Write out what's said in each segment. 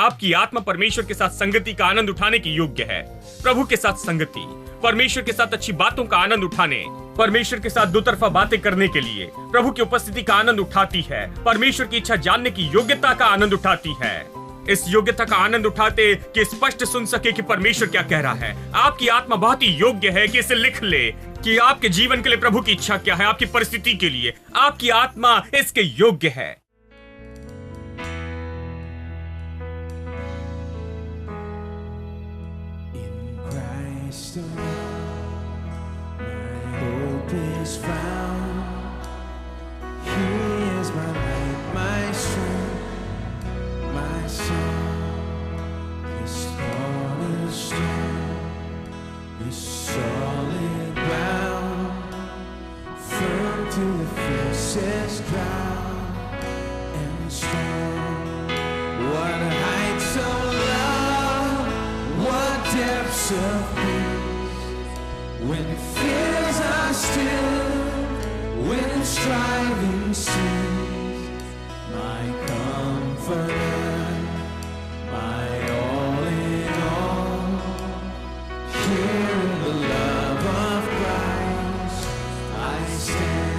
आपकी आत्मा परमेश्वर के साथ संगति का आनंद उठाने की योग्य है। प्रभु के साथ संगति, परमेश्वर के साथ अच्छी बातों का आनंद उठाने, परमेश्वर के साथ दो तरफा बातें करने के लिए प्रभु की उपस्थिति का आनंद उठाती है, परमेश्वर की इच्छा जानने की योग्यता का आनंद उठाती है। इस योग्यता का आनंद उठाते कि स्पष्ट सुन सके कि परमेश्वर क्या कह रहा है। आपकी आत्मा बहुत ही योग्य है कि इसे लिख ले कि आपके जीवन के लिए प्रभु की इच्छा क्या है, आपकी परिस्थिति के लिए आपकी आत्मा इसके योग्य है। When fears are still, when striving cease, my comforter, my all in all, here in the love of Christ I stand.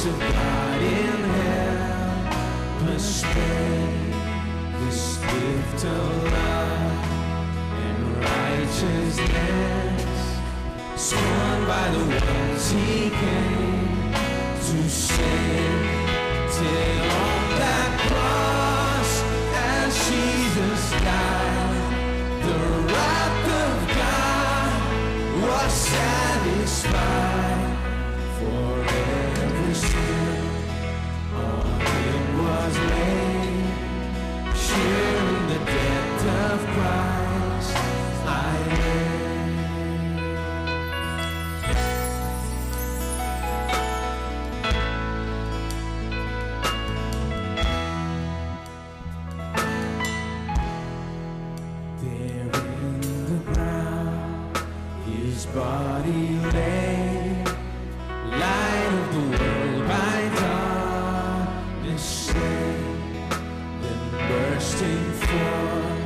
Of God in helpless spread this gift of love and righteousness, scorned by the ones He came to save. Till on that cross, as Jesus died, the wrath of God was satisfied. For every sin on Him was laid, sharing the death of Christ I lay. There in the ground His body lay, light of the world by darkness slain, then bursting forth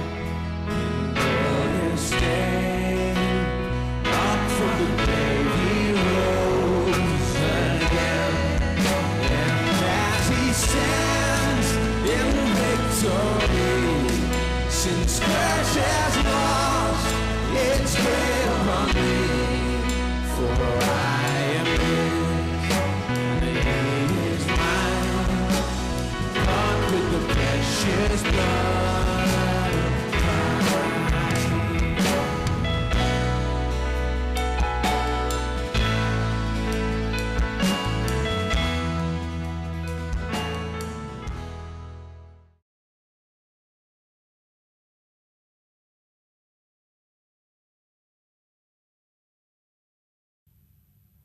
in glorious day, up from the grave He rose again, and as He stands in victory, since curse has lost its grip on me, for I am His, and He is mine, bought with the precious blood of Christ.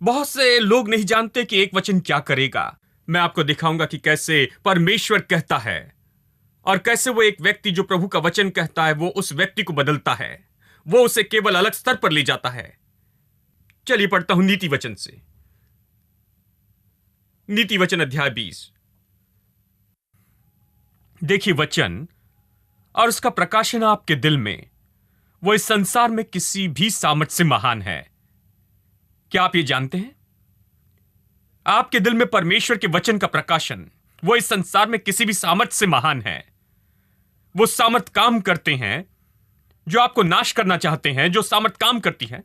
बहुत से लोग नहीं जानते कि एक वचन क्या करेगा। मैं आपको दिखाऊंगा कि कैसे परमेश्वर कहता है और कैसे वो एक व्यक्ति जो प्रभु का वचन कहता है वो उस व्यक्ति को बदलता है, वो उसे केवल अलग स्तर पर ले जाता है। चलिए पढ़ता हूं नीति वचन से। नीति वचन अध्याय 20। देखिए वचन और उसका प्रकाशन आपके दिल में, वो इस संसार में किसी भी सामर्थ्य से महान है। क्या आप ये जानते हैं? आपके दिल में परमेश्वर के वचन का प्रकाशन, वो इस संसार में किसी भी सामर्थ्य से महान है। वो सामर्थ काम करते हैं जो आपको नाश करना चाहते हैं, जो सामर्थ काम करती है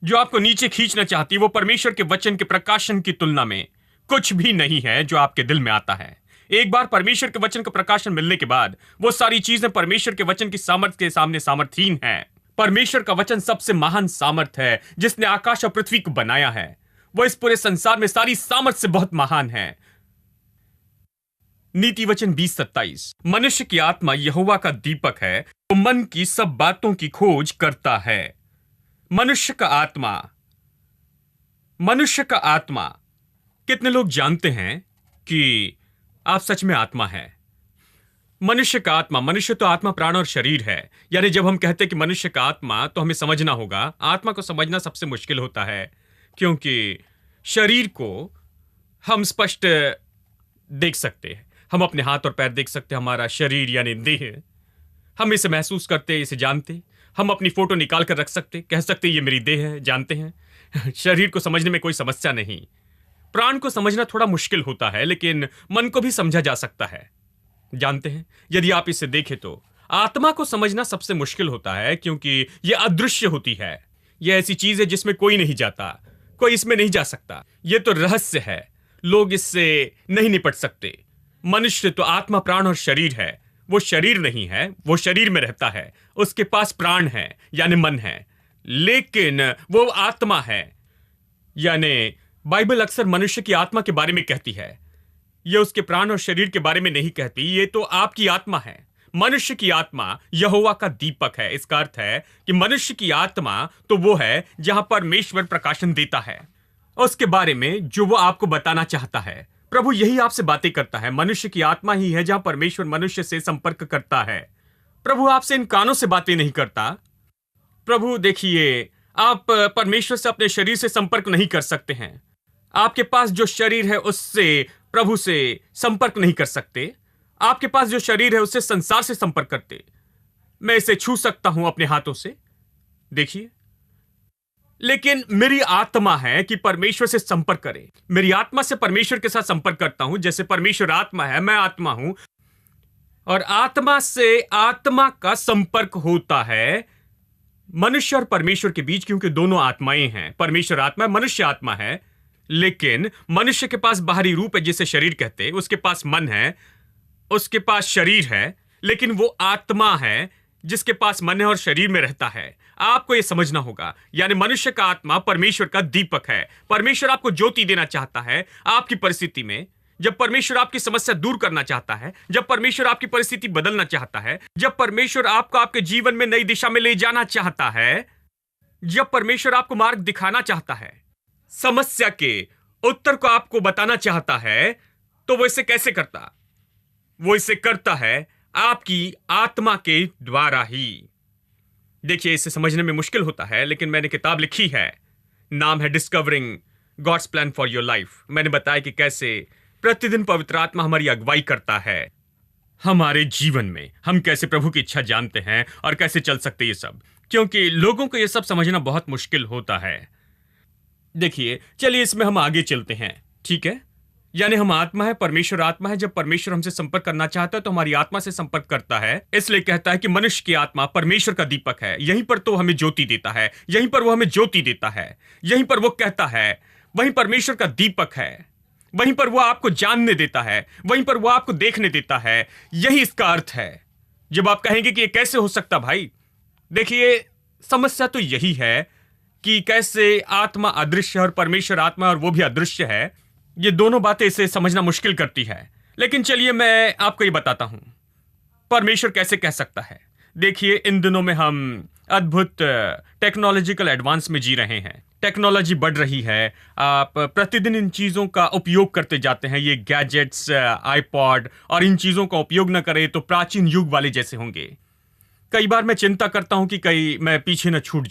जो आपको नीचे खींचना चाहती है, वो परमेश्वर के वचन के प्रकाशन की तुलना में कुछ भी नहीं है जो आपके दिल में आता है। एक बार परमेश्वर के वचन का प्रकाशन मिलने के बाद वो सारी चीजें परमेश्वर के वचन की सामर्थ के सामने सामर्थहीन हैं। परमेश्वर का वचन सबसे महान सामर्थ है जिसने आकाश और पृथ्वी को बनाया है। वो इस पूरे संसार में सारी सामर्थ से बहुत महान है। नीति वचन 20:27। मनुष्य की आत्मा यहोवा का दीपक है, वो मन की सब बातों की खोज करता है। मनुष्य का आत्मा कितने लोग जानते हैं कि आप सच में आत्मा है? मनुष्य का आत्मा, मनुष्य तो आत्मा, प्राण और शरीर है। यानी जब हम कहते हैं कि मनुष्य का आत्मा, तो हमें समझना होगा, आत्मा को समझना सबसे मुश्किल होता है, क्योंकि शरीर को हम स्पष्ट देख सकते हैं। हम अपने हाथ और पैर देख सकते हैं, हमारा शरीर यानी देह, हम इसे महसूस करते, इसे जानते। हम अपनी फोटो निकाल कर रख सकते, कह सकते ये मेरी देह है, जानते हैं। शरीर को समझने में कोई समस्या नहीं। प्राण को समझना थोड़ा मुश्किल होता है, लेकिन मन को भी समझा जा सकता है, जानते हैं। यदि आप इसे देखें तो आत्मा को समझना सबसे मुश्किल होता है, क्योंकि यह अदृश्य होती है। यह ऐसी चीज है जिसमें कोई नहीं जाता, कोई इसमें नहीं जा सकता। यह तो रहस्य है, लोग इससे नहीं निपट सकते। मनुष्य तो आत्मा, प्राण और शरीर है। वो शरीर नहीं है, वो शरीर में रहता है, उसके पास प्राण है यानी मन है, लेकिन वो आत्मा है। यानी बाइबल अक्सर मनुष्य की आत्मा के बारे में कहती है, ये उसके प्राण और शरीर के बारे में नहीं कहती। ये तो आपकी आत्मा है। मनुष्य की आत्मा यहोवा का दीपक है। इसका अर्थ है कि मनुष्य की आत्मा तो वो है जहां परमेश्वर प्रकाशन देता है उसके बारे में जो वो आपको बताना चाहता है। प्रभु यही आपसे बातें करता है। मनुष्य की आत्मा ही है जहां परमेश्वर मनुष्य से संपर्क करता है। प्रभु आपसे इन कानों से बातें नहीं करता। प्रभु देखिए, आप परमेश्वर से अपने शरीर से संपर्क नहीं कर सकते हैं। आपके पास जो शरीर है उससे प्रभु से संपर्क नहीं कर सकते। आपके पास जो शरीर है उससे संसार से संपर्क करते। मैं इसे छू सकता हूं अपने हाथों से, देखिए, लेकिन मेरी आत्मा है कि परमेश्वर से संपर्क करे। मेरी आत्मा से परमेश्वर के साथ संपर्क करता हूं। जैसे परमेश्वर आत्मा है, मैं आत्मा हूं, और आत्मा से आत्मा का संपर्क होता है मनुष्य और परमेश्वर के बीच, क्योंकि दोनों आत्माएं हैं। परमेश्वर आत्मा है, मनुष्य आत्मा है। लेकिन मनुष्य के पास बाहरी रूप है जिसे शरीर कहते हैं, उसके पास मन है, उसके पास शरीर है, लेकिन वो आत्मा है जिसके पास मन है और शरीर में रहता है। आपको यह समझना होगा। यानी मनुष्य का आत्मा परमेश्वर का दीपक है। परमेश्वर आपको ज्योति देना चाहता है आपकी परिस्थिति में। जब परमेश्वर आपकी समस्या दूर करना चाहता है, जब परमेश्वर आपकी परिस्थिति बदलना चाहता है, जब परमेश्वर आपको आपके जीवन में नई दिशा में ले जाना चाहता है, जब परमेश्वर आपको मार्ग दिखाना चाहता है, समस्या के उत्तर को आपको बताना चाहता है, तो वो इसे कैसे करता? वो इसे करता है आपकी आत्मा के द्वारा ही। देखिए, इसे समझने में मुश्किल होता है, लेकिन मैंने किताब लिखी है, नाम है discovering God's plan for your life. मैंने बताया कि कैसे प्रतिदिन पवित्र आत्मा हमारी अगुवाई करता है हमारे जीवन में। हम कैसे प्रभु की इच्छा जानते हैं और कैसे चल सकते ये सब, क्योंकि लोगों को ये सब समझना बहुत मुश्किल होता है। देखिए, चलिए इसमें हम आगे चलते हैं, ठीक है? यानी हम आत्मा है, परमेश्वर आत्मा है। जब परमेश्वर हमसे संपर्क करना चाहता है तो हमारी आत्मा से संपर्क करता है। इसलिए कहता है कि मनुष्य की आत्मा परमेश्वर का दीपक है। यहीं पर तो हमें ज्योति देता है, यहीं पर वो हमें ज्योति देता है, यहीं पर वो कहता है, वहीं परमेश्वर का दीपक है, वहीं पर वो आपको जानने देता है, वहीं पर वो आपको देखने देता है। यही इसका अर्थ है। जब आप कहेंगे कि ये कैसे हो सकता भाई, देखिए समस्या तो यही है कि कैसे आत्मा अदृश्य है और परमेश्वर आत्मा और वो भी अदृश्य है। ये दोनों बातें इसे समझना मुश्किल करती है। लेकिन चलिए मैं आपको ये बताता हूं, परमेश्वर कैसे कह सकता है। देखिए, इन दिनों में हम अद्भुत टेक्नोलॉजिकल एडवांस में जी रहे हैं। टेक्नोलॉजी बढ़ रही है। आप प्रतिदिन इन चीज़ों का उपयोग करते जाते हैं। ये गैजेट्स, आईपॉड, और इन चीज़ों का उपयोग न करें तो प्राचीन युग वाले जैसे होंगे। कई बार मैं चिंता करता हूं कि कहीं मैं पीछे न छूट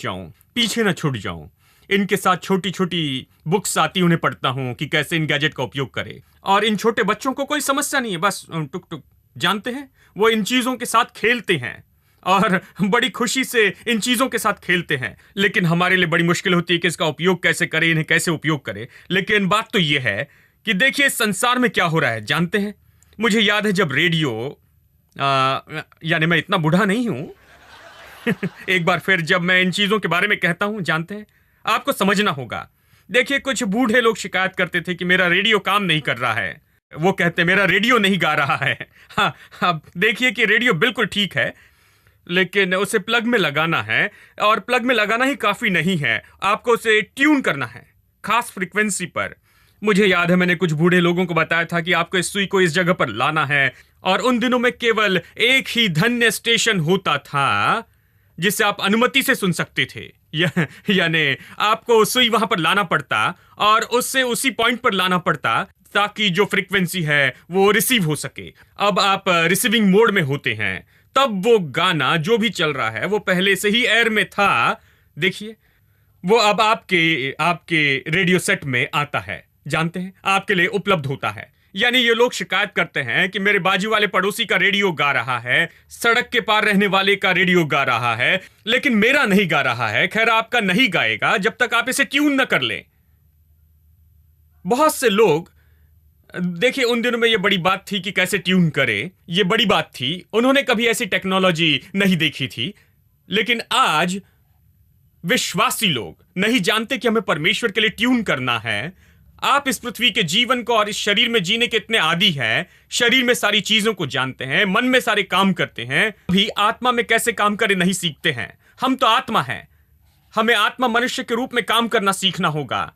जाऊं। इनके साथ छोटी छोटी बुक्स आती, उन्हें पढ़ता हूं कि कैसे इन गैजेट का उपयोग करें। और इन छोटे बच्चों को कोई समस्या नहीं है, बस टुक टुक, जानते हैं, वो इन चीज़ों के साथ खेलते हैं और बड़ी खुशी से इन चीज़ों के साथ खेलते हैं। लेकिन हमारे लिए बड़ी मुश्किल होती है कि इसका उपयोग कैसे करें, इन्हें कैसे उपयोग करें। लेकिन बात तो ये है कि देखिए संसार में क्या हो रहा है, जानते हैं? मुझे याद है जब रेडियो, यानी मैं इतना बूढ़ा नहीं हूं एक बार फिर जब मैं इन चीज़ों के बारे में कहता हूं, जानते हैं, आपको समझना होगा। देखिए, कुछ बूढ़े लोग शिकायत करते थे कि मेरा रेडियो काम नहीं कर रहा है। वो कहते मेरा रेडियो नहीं गा रहा है। हाँ, अब देखिए कि रेडियो बिल्कुल ठीक है, लेकिन उसे प्लग में लगाना है, और प्लग में लगाना ही काफ़ी नहीं है, आपको उसे ट्यून करना है खास फ्रीक्वेंसी पर। मुझे याद है मैंने कुछ बूढ़े लोगों को बताया था कि आपको इस सुई को इस जगह पर लाना है, और उन दिनों में केवल एक ही धन्य स्टेशन होता था जिसे आप अनुमति से सुन सकते थे। यानी आपको सुई वहां पर लाना पड़ता और उससे उसी पॉइंट पर लाना पड़ता ताकि जो फ्रीक्वेंसी है वो रिसीव हो सके। अब आप रिसीविंग मोड में होते हैं, तब वो गाना जो भी चल रहा है वो पहले से ही एयर में था। देखिए, वो अब आपके आपके रेडियो सेट में आता है, जानते हैं, आपके लिए उपलब्ध होता है। यानी ये लोग शिकायत करते हैं कि मेरे बाजू वाले पड़ोसी का रेडियो गा रहा है, सड़क के पार रहने वाले का रेडियो गा रहा है, लेकिन मेरा नहीं गा रहा है। खैर, आपका नहीं गाएगा जब तक आप इसे ट्यून न कर लें। बहुत से लोग, देखिए, उन दिनों में ये बड़ी बात थी कि कैसे ट्यून करें, ये बड़ी बात थी। उन्होंने कभी ऐसी टेक्नोलॉजी नहीं देखी थी। लेकिन आज विश्वासी लोग नहीं जानते कि हमें परमेश्वर के लिए ट्यून करना है। आप इस पृथ्वी के जीवन को और इस शरीर में जीने के इतने आदी हैं, शरीर में सारी चीजों को जानते हैं, मन में सारे काम करते हैं, भी आत्मा में कैसे काम करें नहीं सीखते हैं। हम तो आत्मा हैं, हमें आत्मा मनुष्य के रूप में काम करना सीखना होगा।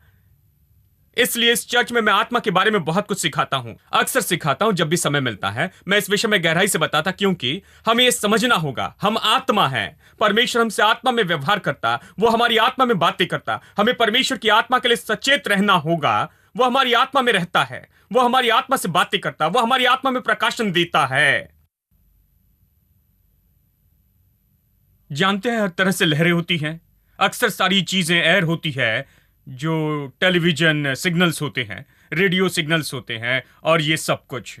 इसलिए इस चर्च में मैं आत्मा के बारे में बहुत कुछ सिखाता हूं, अक्सर सिखाता हूं जब भी समय मिलता है। मैं इस विषय में गहराई से बताता, क्योंकि हमें यह समझना होगा हम आत्मा हैं। परमेश्वर हमसे आत्मा में व्यवहार करता, वो हमारी आत्मा में बातें करता। हमें परमेश्वर की आत्मा के लिए सचेत रहना होगा। वो हमारी आत्मा में रहता है, वो हमारी आत्मा से बातें करता, वो हमारी आत्मा में प्रकाशन देता है। जानते हैं, हर तरह से लहरें होती हैं, अक्सर सारी चीजें एयर होती है, जो टेलीविजन सिग्नल्स होते हैं, रेडियो सिग्नल्स होते हैं, और ये सब कुछ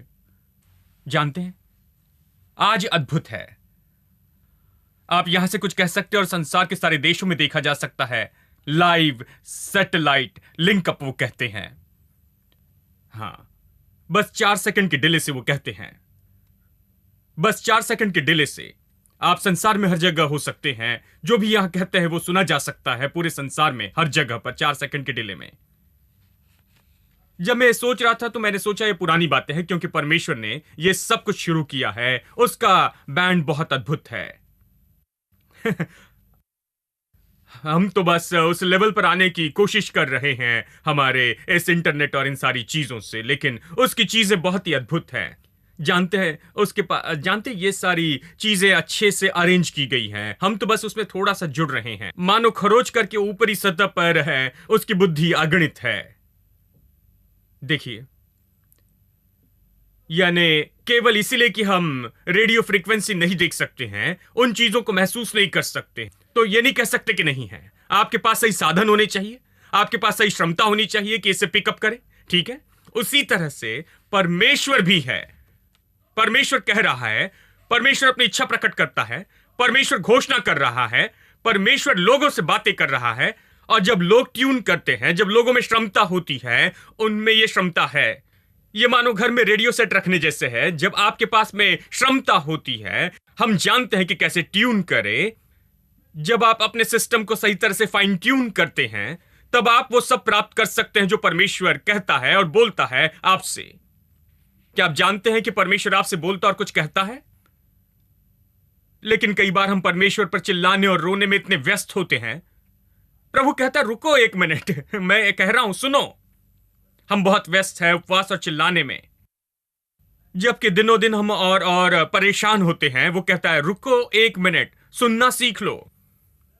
जानते हैं। आज अद्भुत है, आप यहां से कुछ कह सकते हैं और संसार के सारे देशों में देखा जा सकता है। लाइव सैटेलाइट लिंकअप वो कहते हैं। हां, बस 4 सेकंड के डिले से वो कहते हैं। बस 4 सेकंड के डिले से आप संसार में हर जगह हो सकते हैं। जो भी यहां कहते हैं वो सुना जा सकता है पूरे संसार में, हर जगह पर, 4 सेकंड के डिले में। जब मैं सोच रहा था तो मैंने सोचा ये पुरानी बातें हैं, क्योंकि परमेश्वर ने ये सब कुछ शुरू किया है। उसका बैंड बहुत अद्भुत है। हम तो बस उस लेवल पर आने की कोशिश कर रहे हैं हमारे इस इंटरनेट और इन सारी चीजों से, लेकिन उसकी चीजें बहुत ही अद्भुत हैं। जानते हैं, उसके पास, जानते, ये सारी चीजें अच्छे से अरेंज की गई हैं। हम तो बस उसमें थोड़ा सा जुड़ रहे हैं। मानो खरोच करके ऊपरी सतह पर है, उसकी बुद्धि अगणित है। देखिए, यानी केवल इसीलिए कि हम रेडियो फ्रीक्वेंसी नहीं देख सकते हैं, उन चीजों को महसूस नहीं कर सकते, तो ये नहीं कह सकते कि नहीं है। आपके पास सही साधन होने चाहिए, आपके पास सही क्षमता होनी चाहिए कि इसे पिकअप करें, ठीक है? उसी तरह से परमेश्वर भी है। परमेश्वर कह रहा है, परमेश्वर अपनी इच्छा प्रकट करता है, परमेश्वर घोषणा कर रहा है, परमेश्वर लोगों से बातें कर रहा है। और जब लोग ट्यून करते हैं, जब लोगों में क्षमता होती है, उनमें यह क्षमता है। ये मानो घर में रेडियो सेट रखने जैसे है। जब आपके पास में क्षमता होती है, हम जानते हैं कि कैसे ट्यून करें। जब आप अपने सिस्टम को सही तरह से फाइन ट्यून करते हैं, तब आप वो सब प्राप्त कर सकते हैं जो परमेश्वर कहता है और बोलता है आपसे। क्या आप जानते हैं कि परमेश्वर आपसे बोलता और कुछ कहता है? लेकिन कई बार हम परमेश्वर पर चिल्लाने और रोने में इतने व्यस्त होते हैं। प्रभु कहता है, रुको एक मिनट, मैं कह रहा हूं, सुनो। हम बहुत व्यस्त हैं उपवास और चिल्लाने में, जबकि दिनों दिन हम और परेशान होते हैं। वो कहता है, रुको एक मिनट, सुनना सीख लो,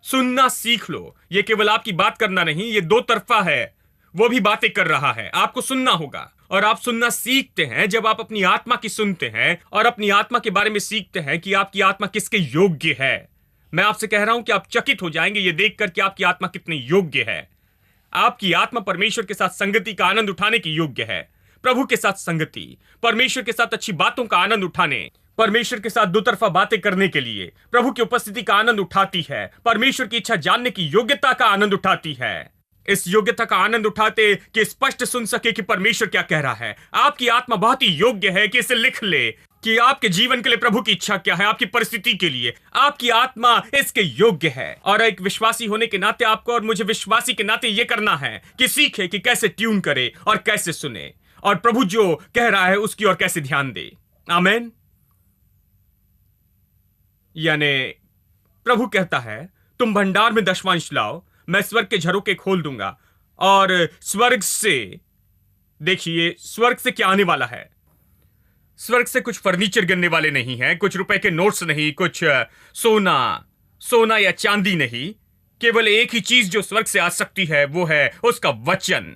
सुनना सीख लो। ये केवल आपकी बात करना नहीं, ये दो तरफा है। वो भी बातें कर रहा है, आपको सुनना होगा। और आप सुनना सीखते हैं जब आप अपनी आत्मा की सुनते हैं और अपनी आत्मा के बारे में सीखते हैं कि आपकी आत्मा किसके योग्य है। मैं आपसे कह रहा हूं कि आप चकित हो जाएंगे ये देखकर कि आपकी आत्मा कितनी योग्य है। आपकी आत्मा परमेश्वर के साथ संगति का आनंद उठाने की योग्य है। प्रभु के साथ संगति, परमेश्वर के साथ अच्छी बातों का आनंद उठाने, परमेश्वर के साथ दुतरफा बातें करने के लिए प्रभु की उपस्थिति का आनंद उठाती है। परमेश्वर की इच्छा जानने की योग्यता का आनंद उठाती है। इस योग्यता का आनंद उठाते कि स्पष्ट सुन सके कि परमेश्वर क्या कह रहा है। आपकी आत्मा बहुत ही योग्य है कि इसे लिख ले कि आपके जीवन के लिए प्रभु की इच्छा क्या है, आपकी परिस्थिति के लिए। आपकी आत्मा इसके योग्य है। और एक विश्वासी होने के नाते आपको और मुझे विश्वासी के नाते यह करना है कि सीखे कि कैसे ट्यून करे और कैसे सुने, और प्रभु जो कह रहा है उसकी ओर कैसे ध्यान दे। आमीन। यानी प्रभु कहता है, तुम भंडार में दशमांश लाओ, मैं स्वर्ग के झरोखे खोल दूंगा। और स्वर्ग से, देखिए स्वर्ग से क्या आने वाला है। स्वर्ग से कुछ फर्नीचर गिरने वाले नहीं है, कुछ रुपए के नोट्स नहीं, कुछ सोना या चांदी नहीं, केवल एक ही चीज जो स्वर्ग से आ सकती है वो है उसका वचन।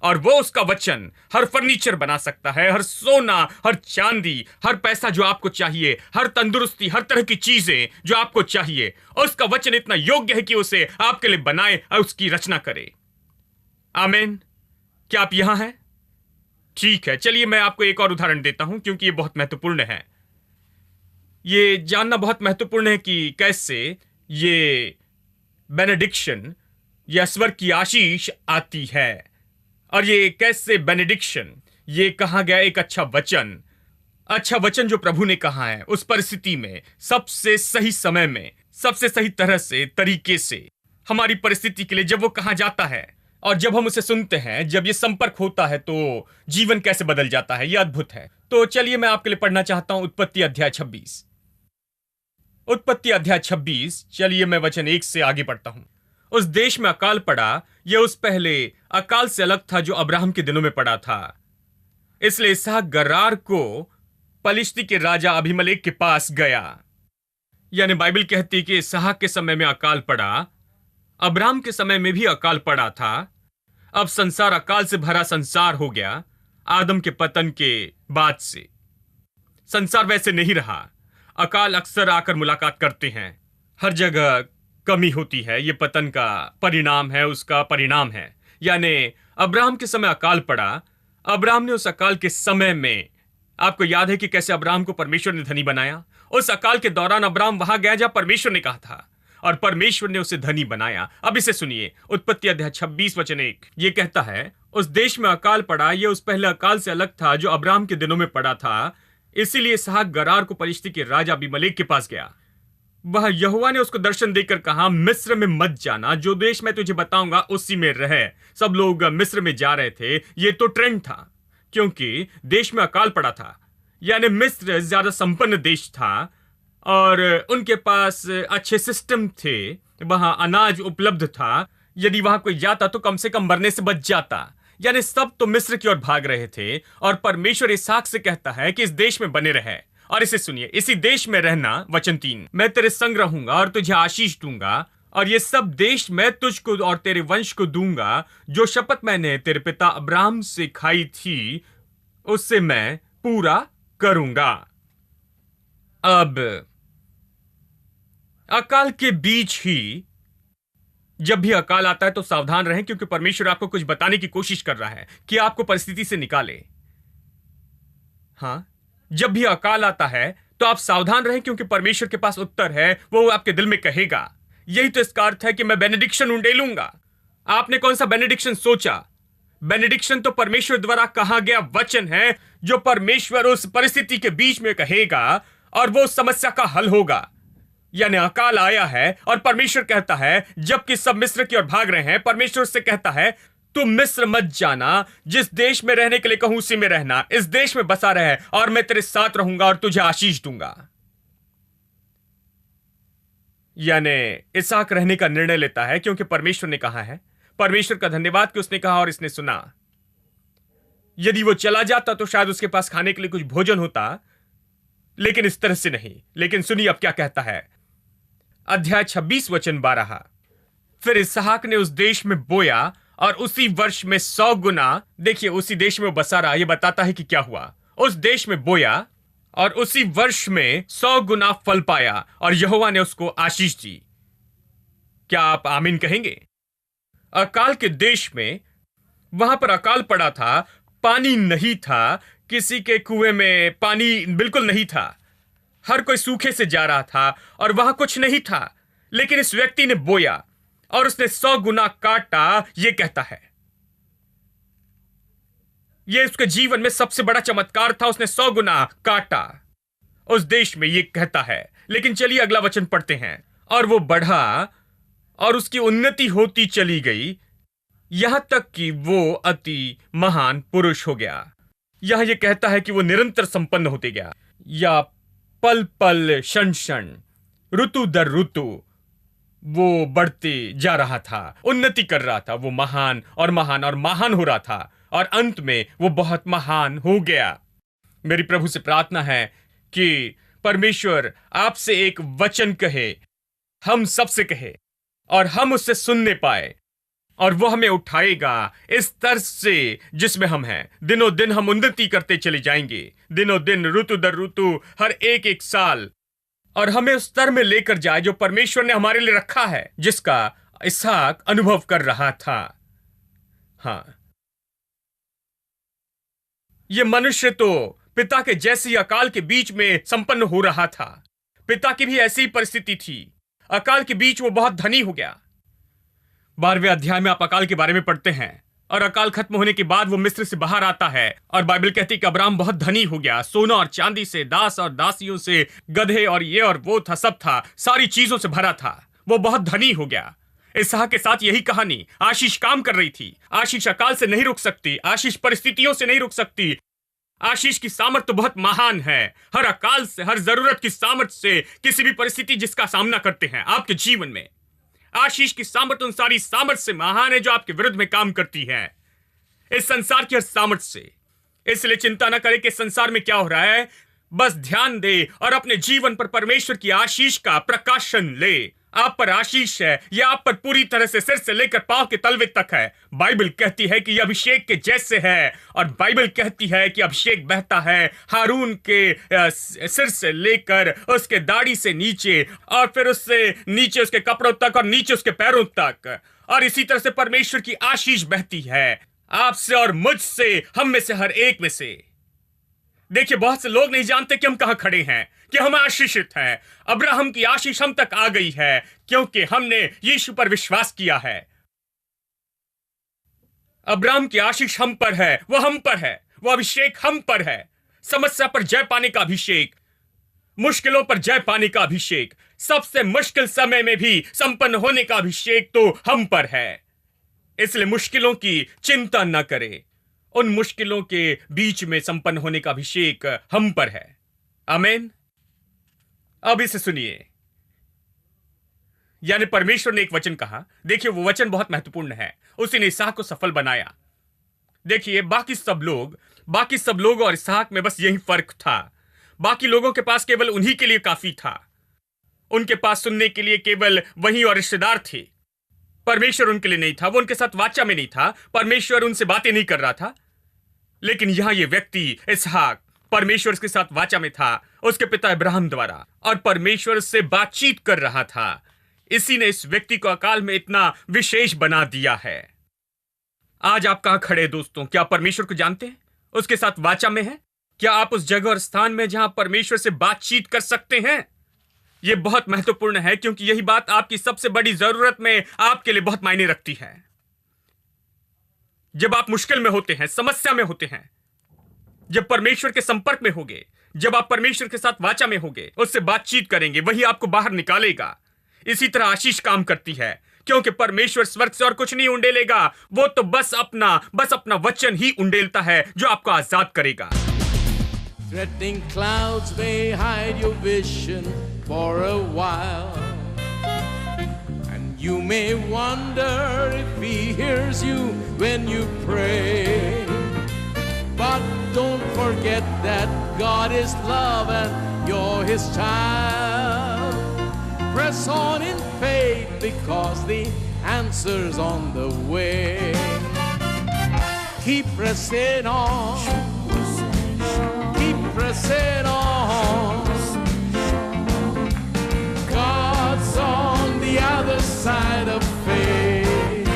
और वो उसका वचन हर फर्नीचर बना सकता है, हर सोना, हर चांदी, हर पैसा जो आपको चाहिए, हर तंदुरुस्ती, हर तरह की चीजें जो आपको चाहिए, उसका वचन इतना योग्य है कि उसे आपके लिए बनाए और उसकी रचना करे। आमीन। क्या आप यहां हैं? ठीक है, चलिए मैं आपको एक और उदाहरण देता हूं, क्योंकि ये बहुत महत्वपूर्ण है। ये जानना बहुत महत्वपूर्ण है कि कैसे ये बेनेडिक्शन या स्वर्ग की आशीष आती है, और ये कैसे बेनेडिक्शन, ये कहा गया एक अच्छा वचन जो प्रभु ने कहा है उस परिस्थिति में, सबसे सही समय में, सबसे सही तरह से, तरीके से, हमारी परिस्थिति के लिए जब वो कहा जाता है और जब हम उसे सुनते हैं, जब ये संपर्क होता है तो जीवन कैसे बदल जाता है, ये अद्भुत है। तो चलिए मैं आपके लिए पढ़ना चाहता हूं उत्पत्ति अध्याय 26। उत्पत्ति अध्याय 26, चलिए मैं वचन 1 से आगे पढ़ता हूं। उस देश में अकाल पड़ा, यह उस पहले अकाल से अलग था जो अब्राहम के दिनों में पड़ा था। इसलिए इसहाक गरार को पलिश्ती के राजा अबीमेलेक के पास गया। यानी बाइबल कहती है कि इसहाक के समय में अकाल पड़ा, अब्राहम के समय में भी अकाल पड़ा था। अब संसार अकाल से भरा संसार हो गया। आदम के पतन के बाद से संसार वैसे नहीं रहा। अकाल अक्सर आकर मुलाकात करते हैं, हर जगह कमी होती है। यह पतन का परिणाम है, उसका परिणाम है। यानी अब्राहम के समय अकाल पड़ा। अब्राहम ने उस अकाल के समय में, आपको याद है कि कैसे अब्राहम को परमेश्वर ने धनी बनाया। उस अकाल के दौरान अब्राहम वहां गया जहां परमेश्वर ने कहा था, और परमेश्वर ने उसे धनी बनाया। अब इसे सुनिए, उत्पत्ति अध्याय 26 वचन 1 ये कहता है, उस देश में अकाल पड़ा, यह उस पहले अकाल से अलग था जो अब्राहम के दिनों में पड़ा था। इसीलिए इसहाक गरार को पलिश्ती के राजा अबीमेलेक के पास गया। वह यहोवा ने उसको दर्शन देकर कहा, मिस्र में मत जाना, जो देश मैं तुझे बताऊंगा उसी में रहे। सब लोग मिस्र में जा रहे थे। ये तो ट्रेंड था, क्योंकि देश में अकाल पड़ा था। यानी मिस्र ज्यादा संपन्न देश था और उनके पास अच्छे सिस्टम थे, वहां अनाज उपलब्ध था। यदि वहां कोई जाता तो कम से कम मरने से बच जाता। यानी सब तो मिस्र की ओर भाग रहे थे, और परमेश्वर इसहाक से कहता है कि इस देश में बने रहे। और इसे सुनिए, इसी देश में रहना। वचन 3, मैं तेरे संग रहूंगा और तुझे आशीष दूंगा, और ये सब देश मैं तुझको और तेरे वंश को दूंगा। जो शपथ मैंने तेरे पिता अब्राहम से खाई थी उससे मैं पूरा करूंगा। अब अकाल के बीच ही, जब भी अकाल आता है तो सावधान रहें, क्योंकि परमेश्वर आपको कुछ बताने की कोशिश कर रहा है कि आपको परिस्थिति से निकाले। हाँ, जब भी अकाल आता है तो आप सावधान रहें, क्योंकि परमेश्वर के पास उत्तर है। वो आपके दिल में कहेगा। यही तो इसका अर्थ है कि मैं बेनेडिक्शन उंडेलूंगा। आपने कौन सा बेनेडिक्शन सोचा? बेनेडिक्शन तो परमेश्वर द्वारा कहा गया वचन है, जो परमेश्वर उस परिस्थिति के बीच में कहेगा और वो उस समस्या का हल होगा। यानी अकाल आया है और परमेश्वर कहता है, जबकि सब मिस्र की ओर भाग रहे हैं, परमेश्वर से कहता है, तुम मिस्र मत जाना, जिस देश में रहने के लिए कहूं उसी में रहना। इस देश में बसा रहे और मैं तेरे साथ रहूंगा और तुझे आशीष दूंगा। यानी इसहाक रहने का निर्णय लेता है, क्योंकि परमेश्वर ने कहा है। परमेश्वर का धन्यवाद कि उसने कहा और इसने सुना। यदि वो चला जाता तो शायद उसके पास खाने के लिए कुछ भोजन होता, लेकिन इस तरह से नहीं। लेकिन सुनिए अब क्या कहता है, अध्याय 26 वचन 12। फिर इसहाक ने उस देश में बोया और उसी वर्ष में 100 गुना, देखिए उसी देश में वो बसा रहा। यह बताता है कि क्या हुआ। उस देश में बोया और उसी वर्ष में 100 गुना फल पाया, और यहोवा ने उसको आशीष दी। क्या आप आमीन कहेंगे? अकाल के देश में, वहां पर अकाल पड़ा था, पानी नहीं था, किसी के कुएं में पानी बिल्कुल नहीं था, हर कोई सूखे से जा रहा था और वहां कुछ नहीं था। लेकिन इस व्यक्ति ने बोया और उसने 100 गुना काटा। यह कहता है, यह उसके जीवन में सबसे बड़ा चमत्कार था। उसने 100 गुना काटा उस देश में, यह कहता है। लेकिन चलिए अगला वचन पढ़ते हैं। और वो बढ़ा और उसकी उन्नति होती चली गई, यहां तक कि वो अति महान पुरुष हो गया। यहां यह कहता है कि वो निरंतर संपन्न होते गया, या पल पल क्षण क्षण, ऋतु दर ऋतु वो बढ़ते जा रहा था, उन्नति कर रहा था। वो महान और महान और महान हो रहा था, और अंत में वो बहुत महान हो गया। मेरी प्रभु से प्रार्थना है कि परमेश्वर आपसे एक वचन कहे, हम सबसे कहे, और हम उससे सुनने पाए, और वो हमें उठाएगा इस तर्ज से जिसमें हम हैं। दिनों दिन हम उन्नति करते चले जाएंगे, दिनों दिन, ऋतु दर ऋतु, हर एक एक साल, और हमें उस स्तर में लेकर जाए जो परमेश्वर ने हमारे लिए रखा है, जिसका इसहाक अनुभव कर रहा था। हां, यह मनुष्य तो पिता के जैसी अकाल के बीच में संपन्न हो रहा था। पिता की भी ऐसी परिस्थिति थी, अकाल के बीच वो बहुत धनी हो गया। 12वें अध्याय में आप अकाल के बारे में पढ़ते हैं, और अकाल खत्म होने के बाद वो मिस्र से बाहर आता है, और बाइबल कहती है कि अब्राहम बहुत धनी हो गया, सोना और चांदी से, दास और दासियों से, गधे और ये और वो था, सब था, सारी चीजों से भरा था। वो बहुत धनी हो गया। इसहाक के साथ यही कहानी। आशीष काम कर रही थी। आशीष अकाल से नहीं रुक सकती, आशीष परिस्थितियों से नहीं रुक सकती। आशीष की सामर्थ तो बहुत महान है। हर अकाल से, हर जरूरत की सामर्थ से, किसी भी परिस्थिति जिसका सामना करते हैं आपके जीवन में, आशीष की सामर्थ उन सारी सामर्थ से महान है जो आपके विरुद्ध में काम करती है, इस संसार की हर सामर्थ से। इसलिए चिंता न करें कि संसार में क्या हो रहा है, बस ध्यान दे और अपने जीवन पर परमेश्वर की आशीष का प्रकाशन ले। आप पर आशीष है, यह आप पर पूरी तरह से सिर से लेकर पांव के तलवे तक है। बाइबल कहती है कि यह अभिषेक के जैसे है, और बाइबल कहती है कि अभिषेक बहता है हारून के सिर से लेकर उसके दाढ़ी से नीचे, और फिर उससे नीचे उसके कपड़ों तक, और नीचे उसके पैरों तक। और इसी तरह से परमेश्वर की आशीष बहती है आपसे और मुझसे, हम में से हर एक में से। देखिए, बहुत से लोग नहीं जानते कि हम कहां खड़े हैं, कि हम आशीषित हैं। अब्राहम की आशीष हम तक आ गई है क्योंकि हमने यीशु पर विश्वास किया है। अब्राहम की आशीष हम पर है, वो हम पर है, वो अभिषेक हम पर है। समस्या पर जय पाने का अभिषेक, मुश्किलों पर जय पाने का अभिषेक, सबसे मुश्किल समय में भी संपन्न होने का अभिषेक तो हम पर है। इसलिए मुश्किलों की चिंता न करें, उन मुश्किलों के बीच में संपन्न होने का अभिषेक हम पर है। आमीन। अब इसे सुनिए। यानी परमेश्वर ने एक वचन कहा। देखिए, वो वचन बहुत महत्वपूर्ण है। उसी ने इसहाक को सफल बनाया। देखिए, बाकी सब लोग और इसहाक में बस यही फर्क था। बाकी लोगों के पास केवल उन्हीं के लिए काफी था। उनके पास सुनने के लिए केवल वही और रिश्तेदार थे। परमेश्वर उनके लिए नहीं था, वो उनके साथ वाचा में नहीं था, परमेश्वर उनसे बातें नहीं कर रहा था। लेकिन यहां ये व्यक्ति इसहाक परमेश्वर के साथ वाचा में था, उसके पिता अब्राहम द्वारा, और परमेश्वर से बातचीत कर रहा था। इसी ने इस व्यक्ति को अकाल में इतना विशेष बना दिया है। आज आप कहां खड़े दोस्तों? क्या आप परमेश्वर को जानते हैं? उसके साथ वाचा में हैं? क्या आप उस जगह और स्थान में जहां परमेश्वर से बातचीत कर सकते हैं? यह बहुत महत्वपूर्ण है, क्योंकि यही बात आपकी सबसे बड़ी जरूरत में आपके लिए बहुत मायने रखती है। जब आप मुश्किल में होते हैं, समस्या में होते हैं, जब परमेश्वर के संपर्क में होगे, जब आप परमेश्वर के साथ वाचा में होगे, उससे बातचीत करेंगे, वही आपको बाहर निकालेगा। इसी तरह आशीष काम करती है, क्योंकि परमेश्वर स्वर्ग से और कुछ नहीं उंडेलेगा, वो तो बस अपना वचन ही उंडेलता है जो आपको आजाद करेगा। Threatening clouds may hide your vision for a while, and you may wonder if he hears you when you pray. But don't forget that God is love and you're his child. Press on in faith because the answer's on the way. Keep pressing on. Keep pressing on. God's on the other side of faith.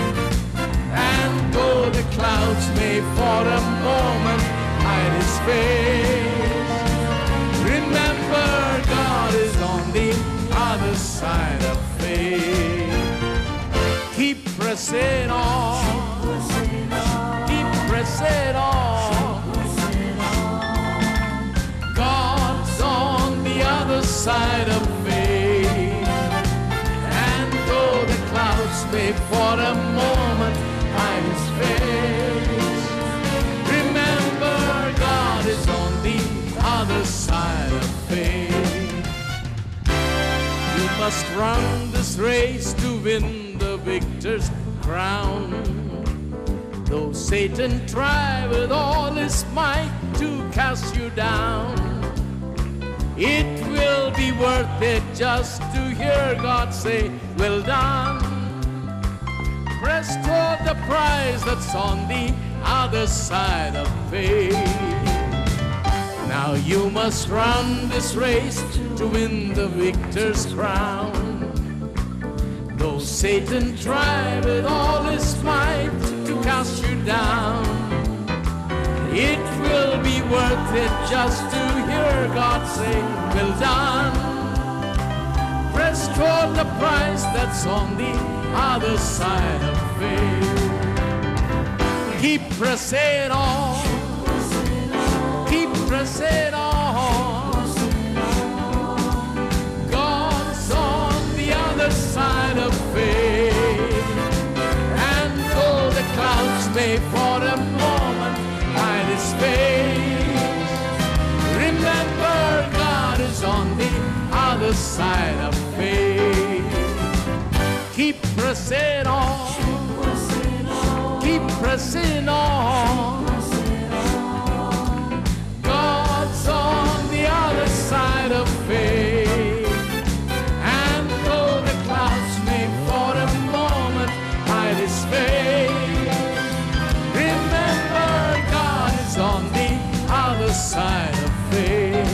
And though the clouds may for a moment hide his face, remember God is on the other side of faith. Keep pressing on. Keep pressing on. God's on the other side of faith. And though the clouds may for a moment hide his face, remember God is on the other side of faith. You must run this race to win the victor's crown. Though Satan try with all his might to cast you down, it will be worth it just to hear God say, well done. prize that's on the other side of faith. Now you must run this race to win the victor's crown. Though Satan try with all his might to cast you down, it will be worth it just to hear God say, well done. Press toward the prize that's on the other side of faith. Keep pressing on. Keep pressing on. God's on the other side of faith. And though the clouds may for a moment hide his face, remember God is on the other side of faith. Keep pressing on. Keep pressing on. God's on the other side of faith. And though the clouds may for a moment hide his face, remember God is on the other side of faith.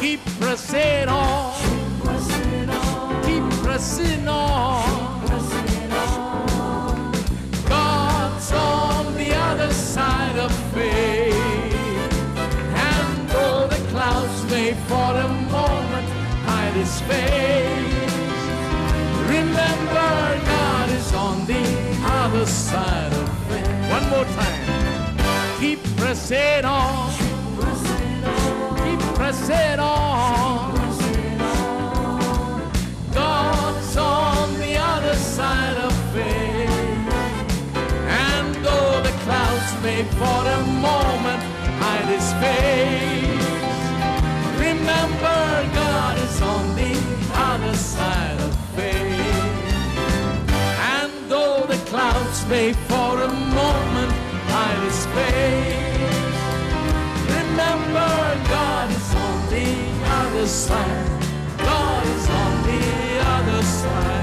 Keep pressing on. Keep pressing on. God's on the other side of faith. And though the clouds may for a moment hide his face, remember God is on the other side of faith. One more time. Keep pressing on. Keep pressing on. God's on the other side of faith. And though the clouds may for a moment hide his face, remember God is on the other side of faith. And though the clouds may for a moment hide his face, remember God is on the other side. God is on the other side.